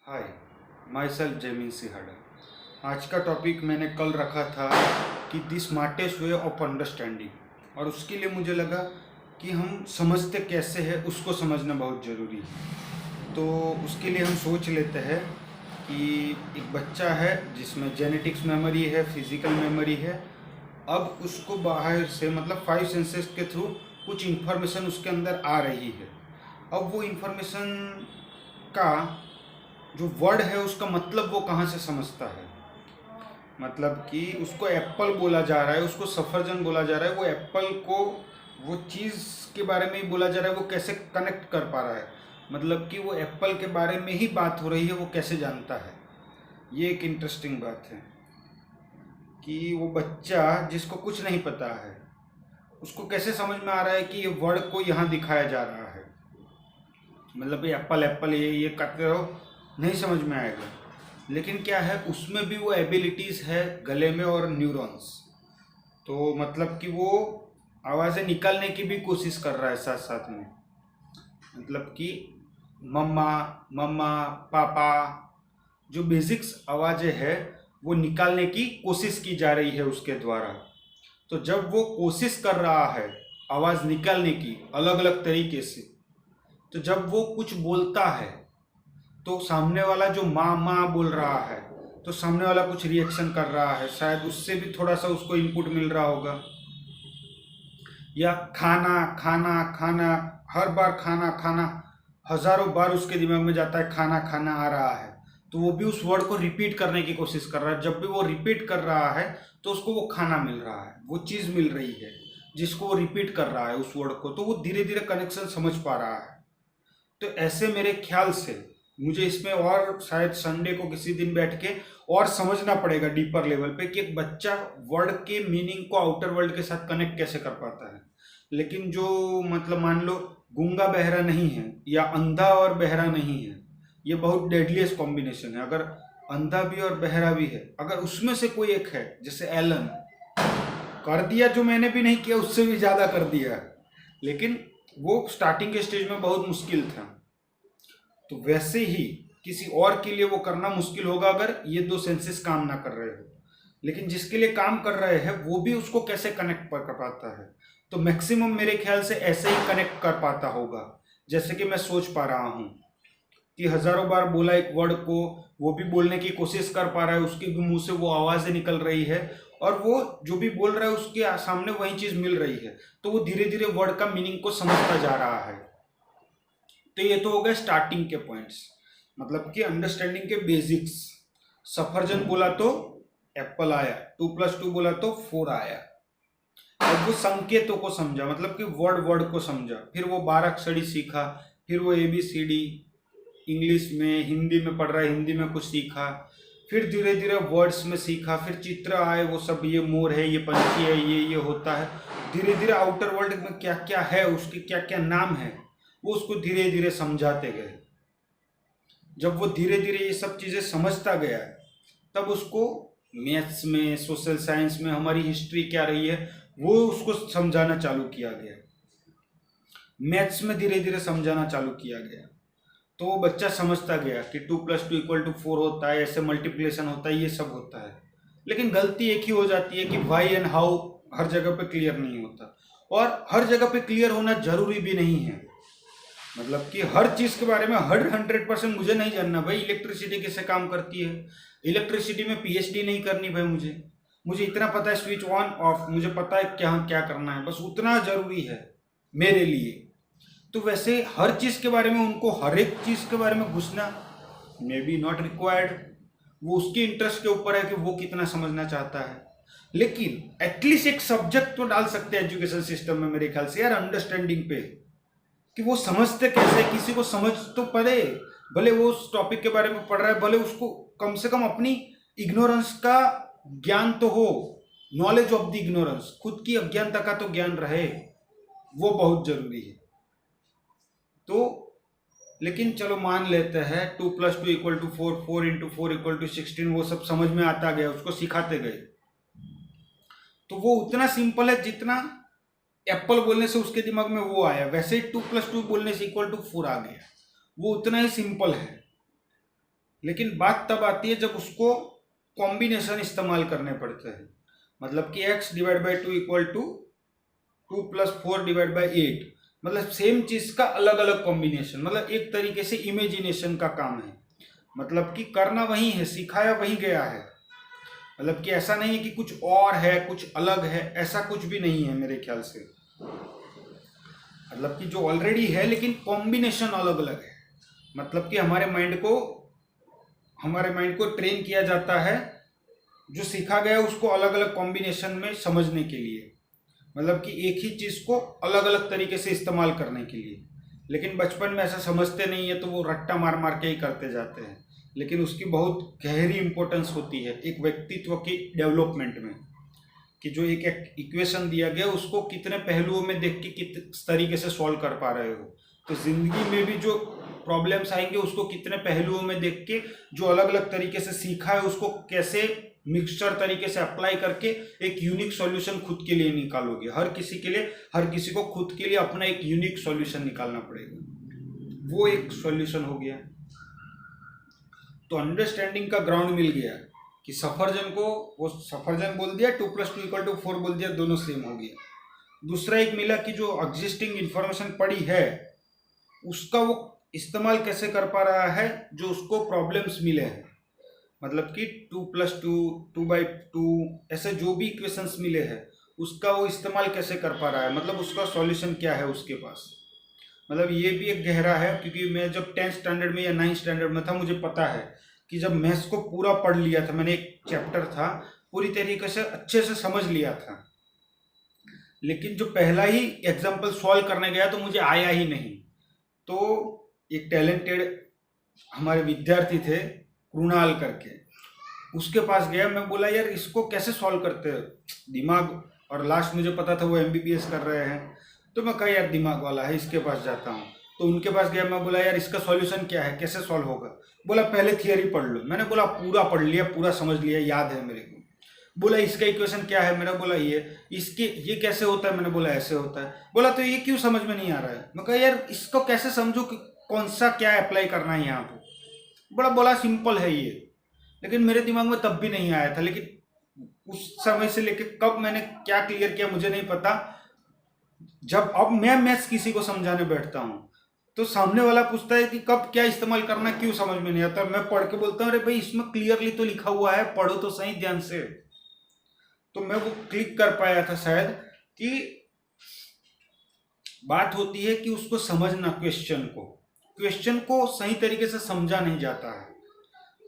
Hi, my self Jaimin सिहाड़ा। आज का topic मैंने कल रखा था कि the smartest way of understanding, और उसके लिए मुझे लगा कि हम समझते कैसे हैं उसको समझना बहुत ज़रूरी है। तो उसके लिए हम सोच लेते हैं कि एक बच्चा है जिसमें जेनेटिक्स मेमोरी है, फिजिकल मेमोरी है। अब उसको बाहर से मतलब 5 सेंसेस के थ्रू कुछ इन्फॉर्मेशन उसके अंदर आ रही है। अब वो इन्फॉर्मेशन का जो वर्ड है उसका मतलब वो कहाँ से समझता है। मतलब कि उसको एप्पल बोला जा रहा है, उसको सफरजन बोला जा रहा है, वो एप्पल को वो चीज़ के बारे में ही बोला जा रहा है, वो कैसे कनेक्ट कर पा रहा है। मतलब कि वो एप्पल के बारे में ही बात हो रही है, वो कैसे जानता है। ये एक इंटरेस्टिंग बात है कि वो बच्चा जिसको कुछ नहीं पता है उसको कैसे समझ में आ रहा है कि ये वर्ड को यहाँ दिखाया जा रहा है। मतलब ये एप्पल एप्पल ये करते रहो, नहीं समझ में आएगा। लेकिन क्या है, उसमें भी वो एबिलिटीज़ है गले में और न्यूरॉन्स। तो मतलब कि वो आवाज़ें निकालने की भी कोशिश कर रहा है साथ साथ में। मतलब कि मम्मा, मम्मा, पापा, जो बेसिक्स आवाज़ें हैं वो निकालने की कोशिश की जा रही है उसके द्वारा। तो जब वो कोशिश कर रहा है आवाज़ निकालने की अलग अलग तरीके से, तो जब वो कुछ बोलता है तो सामने वाला जो माँ माँ बोल रहा है तो सामने वाला कुछ रिएक्शन कर रहा है, शायद उससे भी थोड़ा सा उसको इनपुट मिल रहा होगा। या खाना खाना खाना, हर बार खाना खाना, हजारों बार उसके दिमाग में जाता है खाना खाना आ रहा है, तो वो भी उस वर्ड को रिपीट करने की कोशिश कर रहा है। जब भी वो रिपीट कर रहा है तो उसको वो खाना मिल रहा है, वो चीज़ मिल रही है जिसको वो रिपीट कर रहा है उस वर्ड को, तो वो धीरे धीरे कनेक्शन समझ पा रहा है। तो ऐसे मेरे ख्याल से मुझे इसमें और शायद संडे को किसी दिन बैठ के और समझना पड़ेगा डीपर लेवल पे कि एक बच्चा वर्ड के मीनिंग को आउटर वर्ल्ड के साथ कनेक्ट कैसे कर पाता है। लेकिन जो मतलब मान लो गूंगा बहरा नहीं है या अंधा और बहरा नहीं है, ये बहुत डेडलीस्ट कॉम्बिनेशन है। अगर अंधा भी और बहरा भी है, अगर उसमें से कोई एक है, जैसे एलन कर दिया जो मैंने भी नहीं किया, उससे भी ज़्यादा कर दिया, लेकिन वो स्टार्टिंग के स्टेज में बहुत मुश्किल था। तो वैसे ही किसी और के लिए वो करना मुश्किल होगा अगर ये दो सेंसेस काम ना कर रहे हो। लेकिन जिसके लिए काम कर रहे हैं वो भी उसको कैसे कनेक्ट कर पाता है। तो मैक्सिमम मेरे ख्याल से ऐसे ही कनेक्ट कर पाता होगा जैसे कि मैं सोच पा रहा हूँ कि हजारों बार बोला एक वर्ड को, वो भी बोलने की कोशिश कर पा रहा है, उसके भी मुंह से वो आवाज़ें निकल रही है और वो जो भी बोल रहा है उसके सामने वही चीज़ मिल रही है। तो वो धीरे धीरे वर्ड का मीनिंग को समझता जा रहा है। तो ये तो हो गए स्टार्टिंग के पॉइंट्स, मतलब कि अंडरस्टैंडिंग के बेसिक्स। सफरजन बोला तो एप्पल आया, 2+2 बोला तो 4 आया। अब वो संकेतों को समझा, मतलब कि वर्ड वर्ड को समझा, फिर वो 12 अक्षरी सीखा, फिर वो ABCD इंग्लिश में, हिंदी में पढ़ रहा है, हिंदी में कुछ सीखा, फिर धीरे धीरे वर्ड्स में सीखा, फिर चित्र आए, वो सब ये मोर है, ये पंछी है, ये होता है। धीरे धीरे आउटर वर्ल्ड में क्या क्या है, उसके क्या क्या नाम है, वो उसको धीरे धीरे समझाते गए। जब वो धीरे धीरे ये सब चीज़ें समझता गया तब उसको मैथ्स में, सोशल साइंस में हमारी हिस्ट्री क्या रही है वो उसको समझाना चालू किया गया। मैथ्स में धीरे धीरे समझाना चालू किया गया, तो वो बच्चा समझता गया कि 2+2 = 4 होता है, ऐसे मल्टीप्लिकेशन होता है, ये सब होता है। लेकिन गलती एक ही हो जाती है कि वाई एंड हाउ हर जगह पे क्लियर नहीं होता, और हर जगह पे क्लियर होना जरूरी भी नहीं है। मतलब कि हर चीज़ के बारे में 100% मुझे नहीं जानना भाई, इलेक्ट्रिसिटी कैसे काम करती है, इलेक्ट्रिसिटी में PhD नहीं करनी भाई। मुझे इतना पता है स्विच ऑन ऑफ, मुझे पता है क्या क्या करना है, बस उतना जरूरी है मेरे लिए। तो वैसे हर चीज़ के बारे में उनको हर एक चीज़ के बारे में घुसना मे बी नॉट रिक्वायर्ड। वो उसके इंटरेस्ट के ऊपर है कि वो कितना समझना चाहता है। लेकिन एटलीस्ट एक सब्जेक्ट तो डाल सकते हैं एजुकेशन सिस्टम में मेरे ख्याल से यार, अंडरस्टैंडिंग पे, कि वो समझते कैसे, किसी को समझ तो पड़े। भले वो उस टॉपिक के बारे में पढ़ रहा है, भले उसको कम से कम अपनी इग्नोरेंस का ज्ञान तो हो, नॉलेज ऑफ द इग्नोरेंस, खुद की अज्ञानता का तो ज्ञान रहे, वो बहुत जरूरी है। तो लेकिन चलो मान लेते हैं 2+2 = 4, 4 × 4 = 16, वो सब समझ में आता गया, उसको सिखाते गए। तो वो उतना सिंपल है जितना एप्पल बोलने से उसके दिमाग में वो आया, वैसे ही 2+2 बोलने से =4 आ गया, वो उतना ही सिंपल है। लेकिन बात तब आती है जब उसको कॉम्बिनेशन इस्तेमाल करने पड़ते हैं। मतलब कि x/2 इक्वल टू 2+4/8, मतलब सेम चीज का अलग अलग कॉम्बिनेशन, मतलब एक तरीके से इमेजिनेशन का काम है। मतलब कि करना वही है, सिखाया वही गया है। मतलब कि ऐसा नहीं है कि कुछ और है, कुछ अलग है, ऐसा कुछ भी नहीं है मेरे ख्याल से। मतलब कि जो ऑलरेडी है लेकिन कॉम्बिनेशन अलग अलग है। मतलब कि हमारे माइंड को ट्रेन किया जाता है जो सीखा गया उसको अलग अलग कॉम्बिनेशन में समझने के लिए। मतलब कि एक ही चीज़ को अलग अलग तरीके से इस्तेमाल करने के लिए। लेकिन बचपन में ऐसा समझते नहीं है तो वो रट्टा मार मार के ही करते जाते हैं। लेकिन उसकी बहुत गहरी इंपॉर्टेंस होती है एक व्यक्तित्व की डेवलपमेंट में, कि जो एक इक्वेशन दिया गया उसको कितने पहलुओं में देख के किस तरीके से सॉल्व कर पा रहे हो। तो जिंदगी में भी जो प्रॉब्लम्स आएंगे उसको कितने पहलुओं में देख के जो अलग अलग तरीके से सीखा है उसको कैसे मिक्सचर तरीके से अप्लाई करके एक यूनिक सॉल्यूशन खुद के लिए निकालोगे। हर किसी को खुद के लिए अपना एक यूनिक सॉल्यूशन निकालना पड़ेगा। वो एक सॉल्यूशन हो गया। तो अंडरस्टैंडिंग का ग्राउंड मिल गया कि सफरजन को वो सफरजन बोल दिया, 2+2 इक्वल टू 4 बोल दिया, दोनों सेम हो गया। दूसरा एक मिला कि जो एग्जिस्टिंग इंफॉर्मेशन पड़ी है उसका वो इस्तेमाल कैसे कर पा रहा है जो उसको प्रॉब्लम्स मिले हैं। मतलब कि 2+2, 2/2 ऐसे जो भी इक्वेशंस मिले हैं उसका वो इस्तेमाल कैसे कर पा रहा है, मतलब उसका सॉल्यूशन क्या है उसके पास। मतलब ये भी एक गहरा है, क्योंकि मैं जब 10th स्टैंडर्ड में या 9th स्टैंडर्ड में था मुझे पता है कि जब मैथ्स को पूरा पढ़ लिया था, मैंने एक चैप्टर था पूरी तरीके से अच्छे से समझ लिया था, लेकिन जो पहला ही एग्जाम्पल सॉल्व करने गया तो मुझे आया ही नहीं। तो एक टैलेंटेड हमारे विद्यार्थी थे कृणाल करके, उसके पास गया, मैं बोला यार इसको कैसे सॉल्व करते हो दिमाग, और लास्ट मुझे पता था वो MBBS कर रहे हैं। तो मैं कहा यार दिमाग वाला है इसके पास जाता हूँ। तो उनके पास गया, मैं बोला यार इसका सॉल्यूशन क्या है, कैसे सॉल्व होगा। बोला पहले थियरी पढ़ लो। मैंने बोला पूरा पढ़ लिया, पूरा समझ लिया, याद है मेरे को। बोला इसका इक्वेशन क्या है, मैंने बोला ये कैसे होता है, मैंने बोला ऐसे होता है। बोला तो ये क्यों समझ में नहीं आ रहा है। मैं कहा यार इसको कैसे समझो कि कौन सा क्या अप्लाई करना है यहाँ पे। बोला सिंपल है ये, लेकिन मेरे दिमाग में तब भी नहीं आया था। लेकिन उस समय से लेके कब मैंने क्या क्लियर किया मुझे नहीं पता। जब अब मैं मैथ्स किसी को समझाने बैठता हूँ तो सामने वाला पूछता है कि कब क्या इस्तेमाल करना, क्यों समझ में नहीं आता, मैं पढ़ के बोलता हूँ अरे भाई इसमें क्लियरली तो लिखा हुआ है, पढ़ो तो सही ध्यान से। तो मैं वो क्लिक कर पाया था शायद कि बात होती है कि उसको समझना, क्वेश्चन को सही तरीके से समझा नहीं जाता है।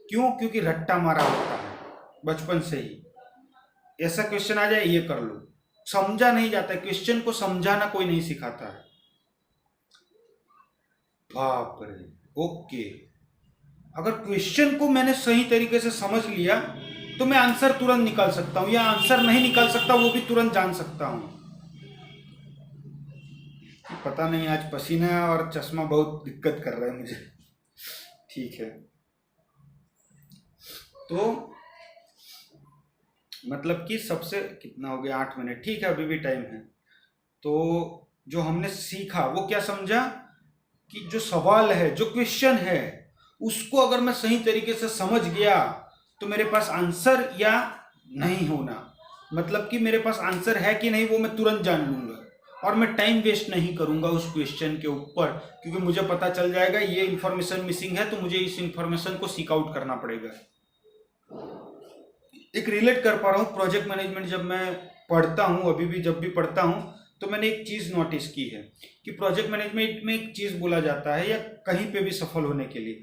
क्यों? क्योंकि रट्टा मारा होता है बचपन से ही, ऐसा क्वेश्चन आ जाए ये कर लो, समझा नहीं जाता है। क्वेश्चन को समझाना कोई नहीं सिखाता है। बाप रे, ओके, अगर क्वेश्चन को मैंने सही तरीके से समझ लिया तो मैं आंसर तुरंत निकाल सकता हूं, या आंसर नहीं निकाल सकता वो भी तुरंत जान सकता हूं। पता नहीं आज पसीना और चश्मा बहुत दिक्कत कर रहा है मुझे। ठीक है, तो मतलब कि सबसे कितना हो गया, 8 मिनट, ठीक है अभी भी टाइम है। तो जो हमने सीखा वो क्या समझा कि जो सवाल है, जो क्वेश्चन है, उसको अगर मैं सही तरीके से समझ गया तो मेरे पास आंसर या नहीं होना, मतलब कि मेरे पास आंसर है कि नहीं वो मैं तुरंत जान लूंगा, और मैं टाइम वेस्ट नहीं करूंगा उस क्वेश्चन के ऊपर, क्योंकि मुझे पता चल जाएगा ये इन्फॉर्मेशन मिसिंग है तो मुझे इस इन्फॉर्मेशन को सीक आउट करना पड़ेगा। एक रिलेट कर पा रहा हूँ प्रोजेक्ट मैनेजमेंट। जब मैं पढ़ता हूँ, अभी भी जब भी पढ़ता हूँ, तो मैंने एक चीज़ नोटिस की है कि प्रोजेक्ट मैनेजमेंट में एक चीज़ बोला जाता है, या कहीं पे भी सफल होने के लिए,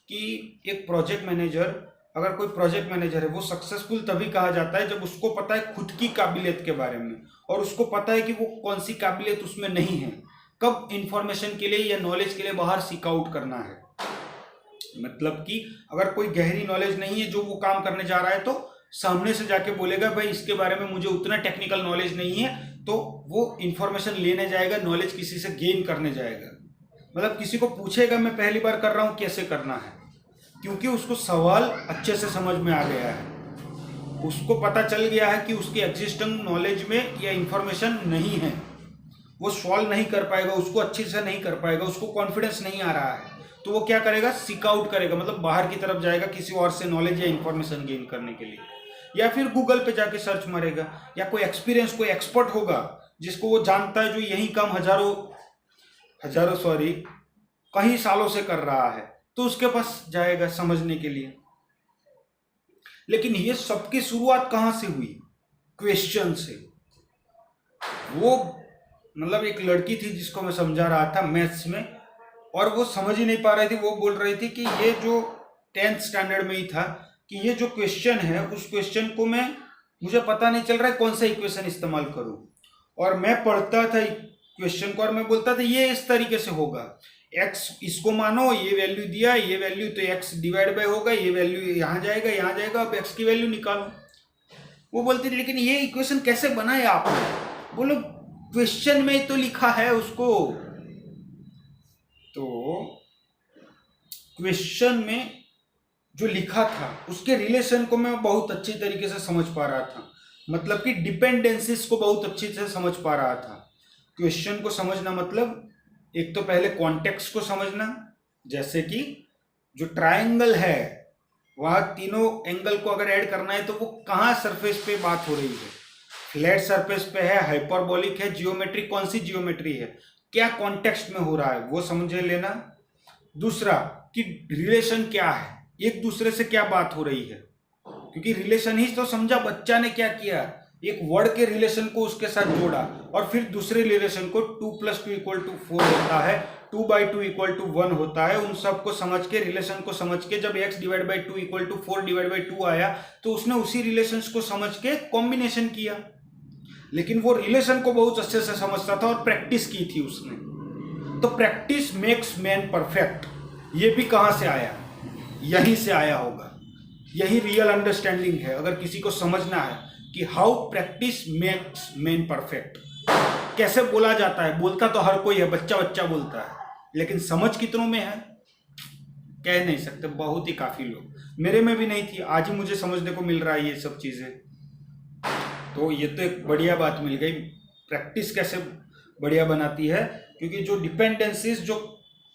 कि एक प्रोजेक्ट मैनेजर, अगर कोई प्रोजेक्ट मैनेजर है वो सक्सेसफुल तभी कहा जाता है जब उसको पता है खुद की काबिलियत के बारे में, और उसको पता है कि वो कौन सी काबिलियत उसमें नहीं है, कब इंफॉर्मेशन के लिए या नॉलेज के लिए बाहर सीक आउट करना है। मतलब कि अगर कोई गहरी नॉलेज नहीं है जो वो काम करने जा रहा है तो सामने से जाके बोलेगा भाई इसके बारे में मुझे उतना टेक्निकल नॉलेज नहीं है, तो वो इंफॉर्मेशन लेने जाएगा, नॉलेज किसी से गेन करने जाएगा। मतलब किसी को पूछेगा मैं पहली बार कर रहा हूँ कैसे करना है, क्योंकि उसको सवाल अच्छे से समझ में आ गया है, उसको पता चल गया है कि उसकी एग्जिस्टिंग नॉलेज में या इंफॉर्मेशन नहीं है, वो सॉल्व नहीं कर पाएगा, उसको अच्छे से नहीं कर पाएगा, उसको कॉन्फिडेंस नहीं आ रहा है, तो वो क्या करेगा, सीक आउट करेगा, मतलब बाहर की तरफ जाएगा किसी और से नॉलेज या इंफॉर्मेशन गेन करने के लिए, या फिर गूगल पे जाके सर्च मारेगा, या कोई एक्सपीरियंस, कोई एक्सपर्ट होगा जिसको वो जानता है, जो यही काम कई सालों से कर रहा है, तो उसके पास जाएगा समझने के लिए। लेकिन ये सबकी शुरुआत कहां से हुई? क्वेश्चन से। वो मतलब एक लड़की थी जिसको मैं समझा रहा था मैथ्स में, और वो समझ ही नहीं पा रही थी। वो बोल रही थी कि ये जो 10th स्टैंडर्ड में ही था कि ये जो क्वेश्चन है, उस क्वेश्चन को मुझे पता नहीं चल रहा है कौन सा इक्वेशन इस्तेमाल करूं। और मैं पढ़ता था क्वेश्चन को और मैं बोलता था ये इस तरीके से होगा, x इसको मानो, ये वैल्यू दिया, ये वैल्यू, तो x डिवाइड बाय होगा, ये वैल्यू यहाँ जाएगा, अब x की वैल्यू निकालो। वो बोलती थी लेकिन ये इक्वेशन कैसे बनाए आपने? बोलो क्वेश्चन में तो लिखा है उसको। तो क्वेश्चन में जो लिखा था उसके रिलेशन को मैं बहुत अच्छी तरीके से समझ पा रहा था, मतलब कि डिपेंडेंसीज को बहुत अच्छी से समझ पा रहा था। क्वेश्चन को समझना मतलब एक तो पहले कॉन्टेक्स्ट को समझना, जैसे कि जो ट्रायंगल है वहाँ तीनों एंगल को अगर ऐड करना है तो वो कहाँ सरफेस पे बात हो रही है, फ्लैट सरफेस पे है, हाइपरबोलिक है, जियोमेट्री कौन सी जियोमेट्री है, क्या कॉन्टेक्स्ट में हो रहा है वो समझे लेना। दूसरा कि रिलेशन क्या है, एक दूसरे से क्या बात हो रही है, क्योंकि रिलेशन ही तो समझा बच्चा ने क्या किया, एक वर्ड के रिलेशन को उसके साथ जोड़ा, और फिर दूसरे रिलेशन को 2 + 2 = 4 होता है, 2/2 = 1 होता है। उन सब को समझ के, रिलेशन को समझ के जब x / 2 = 4/2 आया तो उसने उसी रिलेशन को समझ के कॉम्बिनेशन किया। लेकिन वो रिलेशन को बहुत अच्छे से समझता था और प्रैक्टिस की थी उसने। तो प्रैक्टिस मेक्स मैन परफेक्ट, ये भी कहाँ से आया? यहीं से आया होगा। यही रियल अंडरस्टैंडिंग है। अगर किसी को समझना है कि how practice makes man perfect, कैसे बोला जाता है, बोलता तो हर कोई है, बच्चा बच्चा बोलता है, लेकिन समझ कितनों में है कह नहीं सकते। बहुत ही काफी लोग, मेरे में भी नहीं थी, आज ही मुझे समझने को मिल रहा है ये सब चीजें। तो ये तो एक बढ़िया बात मिल गई। प्रैक्टिस कैसे बढ़िया बनाती है, क्योंकि जो डिपेंडेंसीज, जो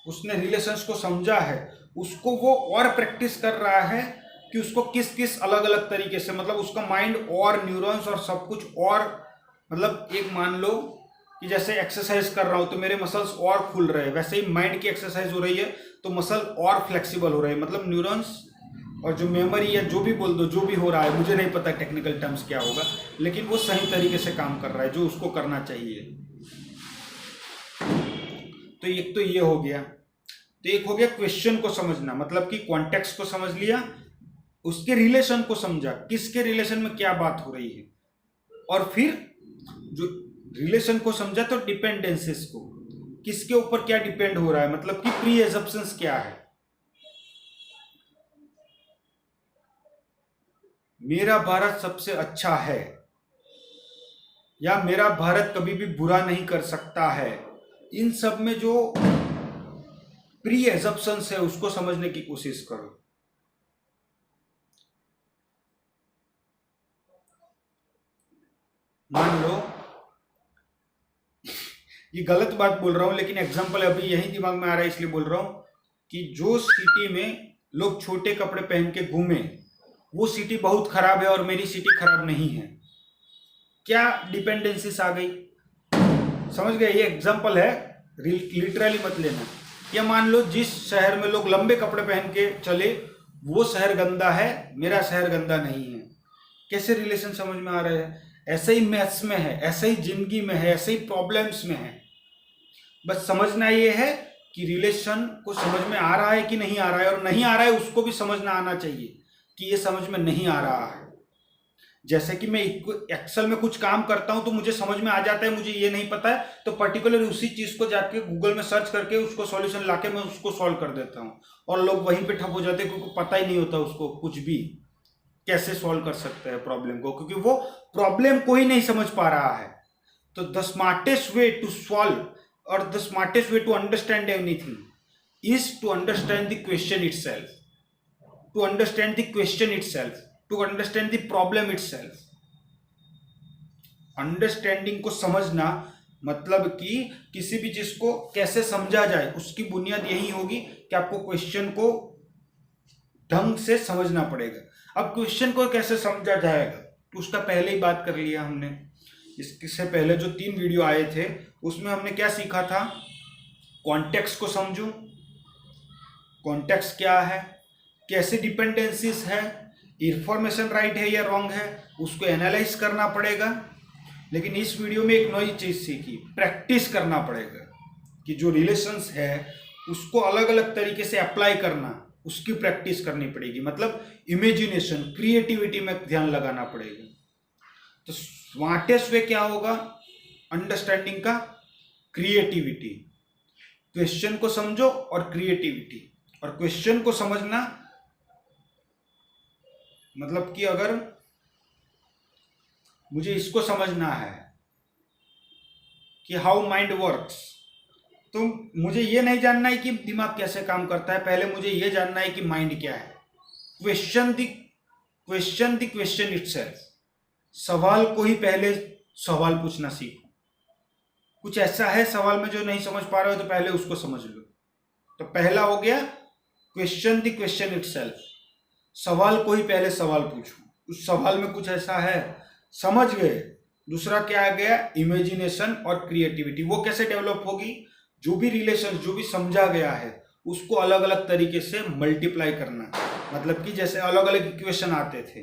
उसने रिलेशंस को समझा है, उसको वो और प्रैक्टिस कर रहा है कि उसको किस किस अलग अलग तरीके से, मतलब उसका माइंड और न्यूरॉन्स और सब कुछ और, मतलब एक मान लो कि जैसे एक्सरसाइज कर रहा हूँ तो मेरे मसल्स और खुल रहे हैं, वैसे ही माइंड की एक्सरसाइज हो रही है तो मसल और फ्लेक्सिबल हो रहे हैं, मतलब न्यूरॉन्स और जो मेमोरी या जो भी बोल दो, जो भी हो रहा है, मुझे नहीं पता टेक्निकल टर्म्स क्या होगा, लेकिन वो सही तरीके से काम कर रहा है जो उसको करना चाहिए। तो एक तो ये हो गया। तो एक हो गया क्वेश्चन को समझना, मतलब कि कॉन्टेक्स्ट को समझ लिया, उसके रिलेशन को समझा, किसके रिलेशन में क्या बात हो रही है, और फिर जो रिलेशन को समझा तो डिपेंडेंसीज को, किसके ऊपर क्या डिपेंड हो रहा है, मतलब कि प्री एजम्पशंस क्या है। मेरा भारत सबसे अच्छा है या मेरा भारत कभी भी बुरा नहीं कर सकता है, इन सब में जो प्री एजम्पशंस है उसको समझने की कोशिश करो। मान लो, ये गलत बात बोल रहा हूं लेकिन एग्जांपल अभी यही दिमाग में आ रहा है इसलिए बोल रहा हूं, कि जो सिटी में लोग छोटे कपड़े पहन के घूमे वो सिटी बहुत खराब है और मेरी सिटी खराब नहीं है। क्या डिपेंडेंसीज आ गई? समझ गए? ये एग्जांपल है, लिटरली मत लेना। या मान लो जिस शहर में लोग लंबे कपड़े पहन के चले वो शहर गंदा है, मेरा शहर गंदा नहीं है। कैसे रिलेशन समझ में आ रहे हैं? ऐसे ही मैथ्स में है, ऐसे ही जिंदगी में है, ऐसे ही प्रॉब्लम्स में है। बस समझना ये है कि रिलेशन को समझ में आ रहा है कि नहीं आ रहा है, और नहीं आ रहा है उसको भी समझना आना चाहिए कि ये समझ में नहीं आ रहा है। जैसे कि मैं एक्सेल में कुछ काम करता हूं तो मुझे समझ में आ जाता है, मुझे ये नहीं पता है तो पर्टिकुलर उसी चीज को जाके गूगल में सर्च करके उसको सॉल्यूशन लाके मैं उसको सॉल्व कर देता हूं, और लोग वहीं पे ठप हो जाते हैं क्योंकि पता ही नहीं होता उसको कुछ भी कैसे सॉल्व कर सकते हैं प्रॉब्लम को, क्योंकि वो प्रॉब्लम को ही नहीं समझ पा रहा है। तो the smartest way to solve और the smartest way to understand anything is to understand the question itself, to understand the question itself, to understand the problem itself. Understanding को समझना मतलब कि किसी भी चीज को कैसे समझा जाए उसकी बुनियाद यही होगी कि आपको क्वेश्चन को ढंग से समझना पड़ेगा। अब क्वेश्चन को कैसे समझा जाएगा तो उसका पहले ही बात कर लिया हमने। इससे पहले जो 3 वीडियो आए थे उसमें हमने क्या सीखा था, कॉन्टेक्स्ट को समझूं, कॉन्टेक्स्ट क्या है, कैसे डिपेंडेंसीज है, इंफॉर्मेशन राइट है या रॉन्ग है, उसको एनालाइज करना पड़ेगा। लेकिन इस वीडियो में एक नई चीज सीखी, प्रैक्टिस करना पड़ेगा कि जो रिलेशंस है उसको अलग अलग तरीके से अप्लाई करना, उसकी प्रैक्टिस करनी पड़ेगी। मतलब इमेजिनेशन, क्रिएटिविटी में ध्यान लगाना पड़ेगा। तो स्मार्टेस्ट वे क्या होगा अंडरस्टैंडिंग का, क्रिएटिविटी। क्वेश्चन को समझो और क्रिएटिविटी। और क्वेश्चन को समझना मतलब कि अगर मुझे इसको समझना है कि हाउ माइंड वर्क्स, तो मुझे ये नहीं जानना है कि दिमाग कैसे काम करता है, पहले मुझे ये जानना है कि माइंड क्या है। Question the question itself. सवाल को ही पहले सवाल पूछना सीखो। कुछ ऐसा है सवाल में जो नहीं समझ पा रहे हो तो पहले उसको समझ लो। तो पहला हो गया क्वेश्चन द क्वेश्चन इटसेल्फ, सवाल को ही पहले सवाल पूछो। उस सवाल में कुछ ऐसा है, समझ गए। दूसरा क्या आ गया, इमेजिनेशन और क्रिएटिविटी। वो कैसे डेवलप होगी, जो भी रिलेशन, जो भी समझा गया है उसको अलग अलग तरीके से मल्टीप्लाई करना। मतलब कि जैसे अलग अलग इक्वेशन आते थे,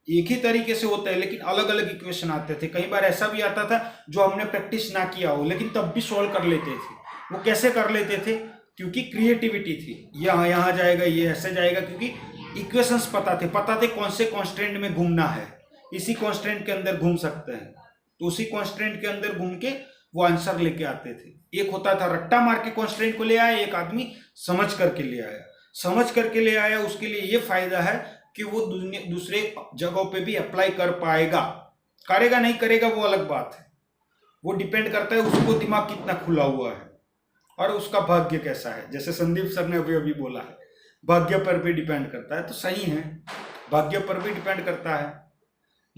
एक ही तरीके से होता है लेकिन अलग अलग इक्वेशन आते थे। कई बार ऐसा भी आता था जो हमने प्रैक्टिस ना किया हो लेकिन तब भी सॉल्व कर लेते थे। वो कैसे कर लेते थे, क्योंकि क्रिएटिविटी थी। यहाँ जाएगा, ये ऐसे जाएगा, क्योंकि इक्वेशंस पता थे कौन से कॉन्स्टेंट में घूमना है, इसी कॉन्स्टेंट के अंदर घूम सकते हैं, तो उसी कॉन्स्टेंट के अंदर घूम के वो आंसर लेके आते थे। एक होता था रट्टा मार के कॉन्स्टेंट को ले आया, एक आदमी समझ करके ले आया। समझ करके ले आया, उसके लिए ये फायदा है कि वो दूसरे जगहों पे भी अप्लाई कर पाएगा। करेगा नहीं करेगा वो अलग बात है, वो डिपेंड करता है उसको दिमाग कितना खुला हुआ है और उसका भाग्य कैसा है। जैसे संदीप सर ने अभी बोला है, भाग्य पर भी डिपेंड करता है, तो सही है, भाग्य पर भी डिपेंड करता है।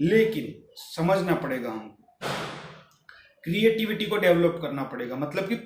लेकिन समझना पड़ेगा हमको, क्रिएटिविटी को डेवलप करना पड़ेगा। मतलब कि